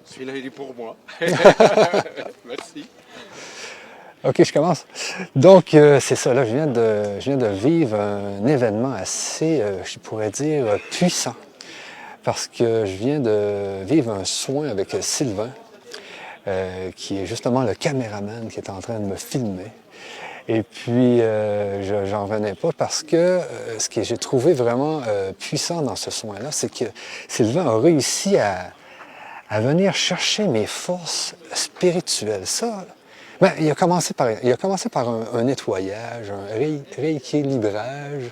Celui-là, il est pour moi. Merci. OK, je commence. Donc, c'est ça, là, je viens de vivre un événement assez, je pourrais dire, puissant. Parce que je viens de vivre un soin avec Sylvain, qui est justement le caméraman qui est en train de me filmer. Et puis, j'en revenais pas parce que ce que j'ai trouvé vraiment puissant dans ce soin-là, c'est que Sylvain a réussi à venir chercher mes forces spirituelles. Ça, ben, il a commencé par un nettoyage, un rééquilibrage.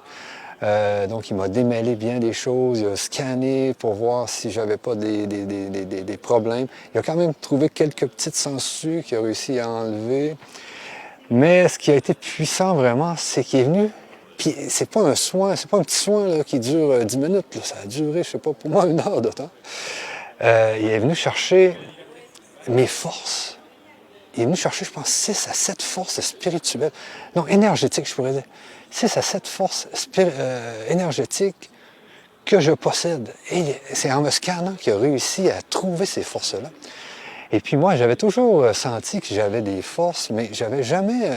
Donc, il m'a démêlé bien des choses, il a scanné pour voir si j'avais pas des problèmes. Il a quand même trouvé quelques petites sangsues qu'il a réussi à enlever. Mais ce qui a été puissant vraiment, c'est qu'il est venu, puis c'est pas un soin, c'est pas un petit soin là, qui dure 10 minutes, là. Ça a duré, je sais pas, pour moi, 1 heure de temps. Il est venu chercher mes forces. Il est venu chercher, je pense, 6 à 7 forces spirituelles, non, énergétiques, je pourrais dire. 6 à 7 forces énergétiques que je possède. Et c'est en me scannant qu'il a réussi à trouver ces forces-là. Et puis moi, j'avais toujours senti que j'avais des forces, mais j'avais jamais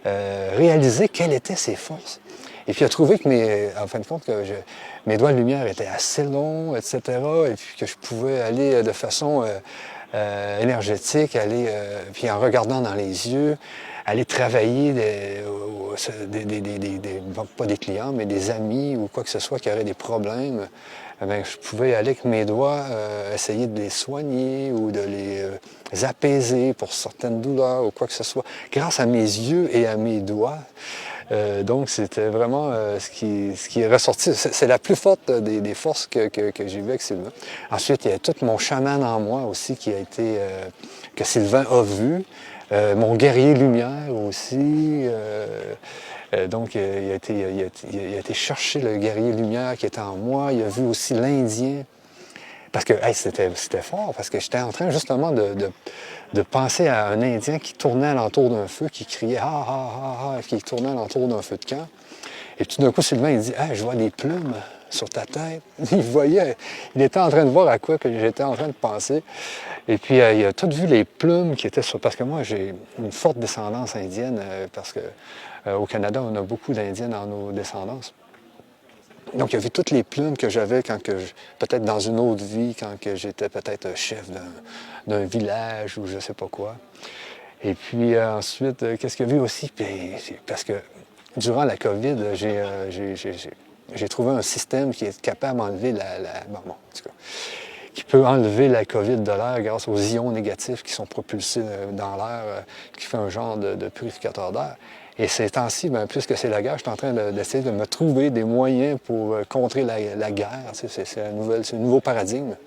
réalisé quelles étaient ces forces. Et puis il a trouvé que en fin de compte, mes doigts de lumière étaient assez longs, etc. Et puis que je pouvais aller de façon énergétique, puis en regardant dans les yeux, aller travailler pas des clients, mais des amis ou quoi que ce soit qui auraient des problèmes. Bien, je pouvais aller avec mes doigts essayer de les soigner ou de les apaiser pour certaines douleurs ou quoi que ce soit, grâce à mes yeux et à mes doigts. Donc, c'était vraiment ce qui est ressorti. C'est la plus forte des forces que j'ai vues avec Sylvain. Ensuite, il y a tout mon chaman en moi aussi qui a été, que Sylvain a vu. Mon guerrier lumière aussi. Donc, il a été chercher le guerrier lumière qui était en moi. Il a vu aussi l'Indien. Parce que hey, c'était fort, parce que j'étais en train justement de penser à un Indien qui tournait alentour d'un feu, qui criait « ah, ah, ah, ah », qui tournait alentour d'un feu de camp. Et tout d'un coup, Sylvain, il dit « hey, je vois des plumes sur ta tête ». Il était en train de voir à quoi que j'étais en train de penser. Et puis, il a tout vu les plumes qui étaient sur... Parce que moi, j'ai une forte descendance indienne, parce que au Canada, on a beaucoup d'Indiens dans nos descendances. Donc, il a vu toutes les plumes que j'avais peut-être dans une autre vie, quand j'étais peut-être chef d'un village ou je ne sais pas quoi. Et puis ensuite, qu'est-ce qu'il a vu aussi? Parce que durant la COVID, j'ai trouvé un système qui est capable d'enlever bon, en tout cas, qui peut enlever la COVID de l'air grâce aux ions négatifs qui sont propulsés dans l'air, qui fait un genre de purificateur d'air. Et ces temps-ci, bien, puisque c'est la guerre, je suis en train d'essayer de me trouver des moyens pour contrer la guerre. C'est un nouveau paradigme.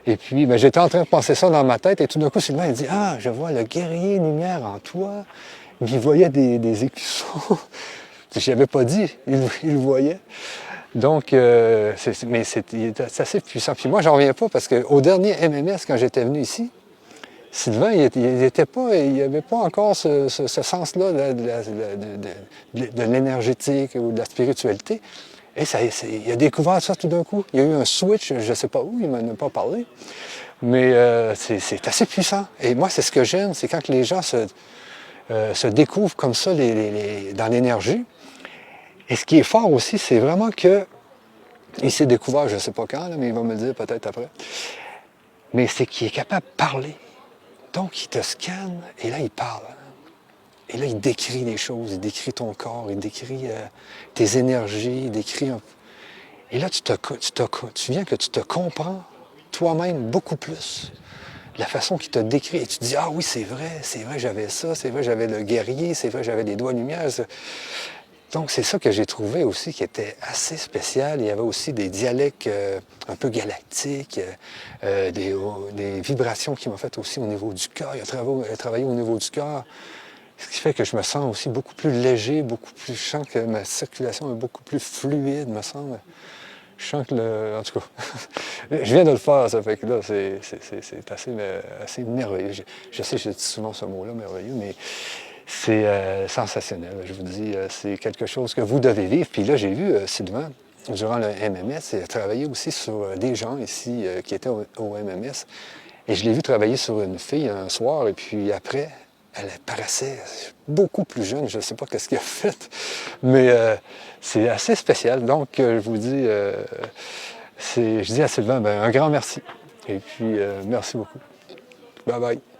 Et puis, bien, j'étais en train de penser ça dans ma tête, et tout d'un coup, Sylvain, il dit « Ah, je vois le guerrier lumière en toi. » Il voyait des écussons. Je n'avais pas dit, il le voyait. Donc, c'est assez puissant. Puis moi, j'en reviens pas, parce qu'au dernier MMS, quand j'étais venu ici, Sylvain, il n'avait pas encore ce sens-là de l'énergétique ou de la spiritualité. Et il a découvert ça tout d'un coup. Il y a eu un switch, je ne sais pas où, il ne m'en a pas parlé. Mais c'est assez puissant. Et moi, c'est ce que j'aime, c'est quand les gens se découvrent comme ça dans l'énergie. Et ce qui est fort aussi, c'est vraiment qu'il s'est découvert, je ne sais pas quand, là, mais il va me le dire peut-être après. Mais c'est qu'il est capable de parler. Donc, il te scanne et là, il parle. Et là, il décrit les choses, il décrit ton corps, il décrit tes énergies, il décrit... Et là, tu viens que tu te comprends toi-même beaucoup plus. La façon qu'il te décrit, et tu te dis « Ah oui, c'est vrai, j'avais ça, c'est vrai, j'avais le guerrier, c'est vrai, j'avais des doigts de lumière. » Donc, c'est ça que j'ai trouvé aussi qui était assez spécial. Il y avait aussi des dialectes un peu galactiques, des vibrations qui m'ont fait aussi au niveau du cœur. Il a travaillé au niveau du cœur, ce qui fait que je me sens aussi beaucoup plus léger, je sens que ma circulation est beaucoup plus fluide, me semble. Je sens que en tout cas, je viens de le faire, ça fait que là, c'est assez merveilleux. Je sais, je dis souvent ce mot-là, merveilleux, mais c'est sensationnel. Je vous dis, c'est quelque chose que vous devez vivre. Puis là, j'ai vu Sylvain, durant le MMS, il a travaillé aussi sur des gens ici qui étaient au MMS. Et je l'ai vu travailler sur une fille un soir, et puis après, elle paraissait beaucoup plus jeune. Je ne sais pas qu'est-ce qu'elle a fait, mais c'est assez spécial. Donc, je vous dis, je dis à Sylvain, un grand merci. Et puis, merci beaucoup. Bye bye.